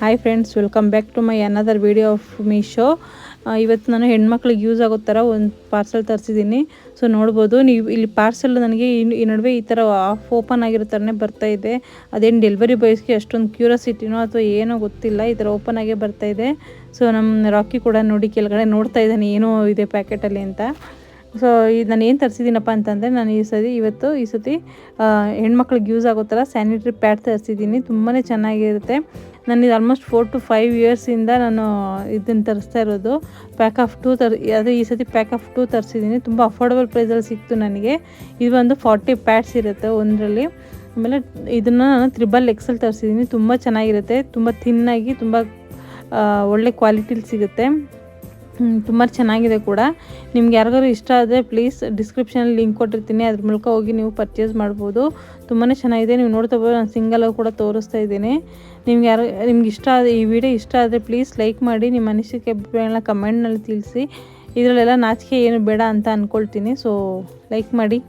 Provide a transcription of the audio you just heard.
Hi friends, welcome back to my another video of Meesho. ಇವತ್ತು ನಾನು ಹೆಣ್ಮಕ್ಳಿಗೆ ಯೂಸ್ ಆಗೋ ಥರ ಒಂದು ಪಾರ್ಸೆಲ್ ತರಿಸಿದ್ದೀನಿ. ಸೊ ನೋಡ್ಬೋದು ನೀವು ಇಲ್ಲಿ ಪಾರ್ಸೆಲ್ ನನಗೆ ಈ ನಡುವೆ ಈ ಥರ ಆಫ್ ಓಪನ್ ಆಗಿರೋ ಥರನೇ ಬರ್ತಾ ಇದೆ. ಅದೇನು ಡೆಲಿವರಿ ಬಾಯ್ಸ್ಗೆ ಅಷ್ಟೊಂದು ಕ್ಯೂರಿಯಾಸಿಟಿನೋ ಅಥವಾ ಏನೋ ಗೊತ್ತಿಲ್ಲ, ಈ ಥರ ಓಪನ್ ಆಗೇ ಬರ್ತಾ ಇದೆ. ಸೊ ನಮ್ಮ ರಾಕಿ ಕೂಡ ನೋಡಿ ಕೆಳಗಡೆ ನೋಡ್ತಾ ಇದ್ದಾನೆ ಏನೋ ಇದೆ ಪ್ಯಾಕೆಟಲ್ಲಿ ಅಂತ. ಸೊ ಇದು ನಾನು ಏನು ತರಿಸಿದ್ದೀನಪ್ಪ ಅಂತಂದರೆ, ನಾನು ಈ ಸತಿ ಹೆಣ್ಮಕ್ಳಿಗೆ ಯೂಸ್ ಆಗೋ ಥರ ಸ್ಯಾನಿಟ್ರಿ ಪ್ಯಾಡ್ ತರಿಸಿದ್ದೀನಿ. ತುಂಬಾ ಚೆನ್ನಾಗಿರುತ್ತೆ. ನಾನು ಇದು ಆಲ್ಮೋಸ್ಟ್ 4 to 5 ಇಯರ್ಸಿಂದ ನಾನು ಇದನ್ನು ತರಿಸ್ತಾ ಇರೋದು. ಪ್ಯಾಕ್ ಆಫ್ 2 ಈ ಸತಿ ಪ್ಯಾಕ್ ಆಫ್ 2 ತರಿಸಿದ್ದೀನಿ. ತುಂಬ ಅಫೋರ್ಡಬಲ್ ಪ್ರೈಸಲ್ಲಿ ಸಿಕ್ತು ನನಗೆ. ಇದು ಒಂದು 40 ಪ್ಯಾಡ್ಸ್ ಇರುತ್ತೆ ಒಂದರಲ್ಲಿ. ಆಮೇಲೆ ಇದನ್ನು ನಾನು XXL ತರಿಸಿದ್ದೀನಿ. ತುಂಬ ಚೆನ್ನಾಗಿರುತ್ತೆ, ತುಂಬ ಥಿನ್ನಾಗಿ, ತುಂಬ ಒಳ್ಳೆ ಕ್ವಾಲಿಟಿಲಿ ಸಿಗುತ್ತೆ. ತುಂಬ ಚೆನ್ನಾಗಿದೆ ಕೂಡ. ನಿಮ್ಗೆ ಯಾರಿಗಾರು ಇಷ್ಟ ಆದರೆ ಪ್ಲೀಸ್ ಡಿಸ್ಕ್ರಿಪ್ಷನಲ್ಲಿ ಲಿಂಕ್ ಕೊಟ್ಟಿರ್ತೀನಿ, ಅದ್ರ ಮೂಲಕ ಹೋಗಿ ನೀವು ಪರ್ಚೇಸ್ ಮಾಡ್ಬೋದು. ತುಂಬಾ ಚೆನ್ನಾಗಿದೆ. ನೀವು ನೋಡ್ತಾ ಹೋಗ್ಬೋದು, ನಾನು ಸಿಂಗಲಾಗಿ ಕೂಡ ತೋರಿಸ್ತಾ ಇದ್ದೀನಿ. ನಿಮ್ಗೆ ಇಷ್ಟ ಆದರೆ, ಈ ವಿಡಿಯೋ ಇಷ್ಟ ಆದರೆ ಪ್ಲೀಸ್ ಲೈಕ್ ಮಾಡಿ, ನಿಮ್ಮ ಅನಿಸಿಕೆ ಅಭಿಪ್ರಾಯಗಳನ್ನ ಕಮೆಂಟ್ನಲ್ಲಿ ತಿಳಿಸಿ. ಇದರಲ್ಲೆಲ್ಲ ನಾಚಿಕೆ ಏನು ಬೇಡ ಅಂತ ಅಂದ್ಕೊಳ್ತೀನಿ. ಸೊ ಲೈಕ್ ಮಾಡಿ.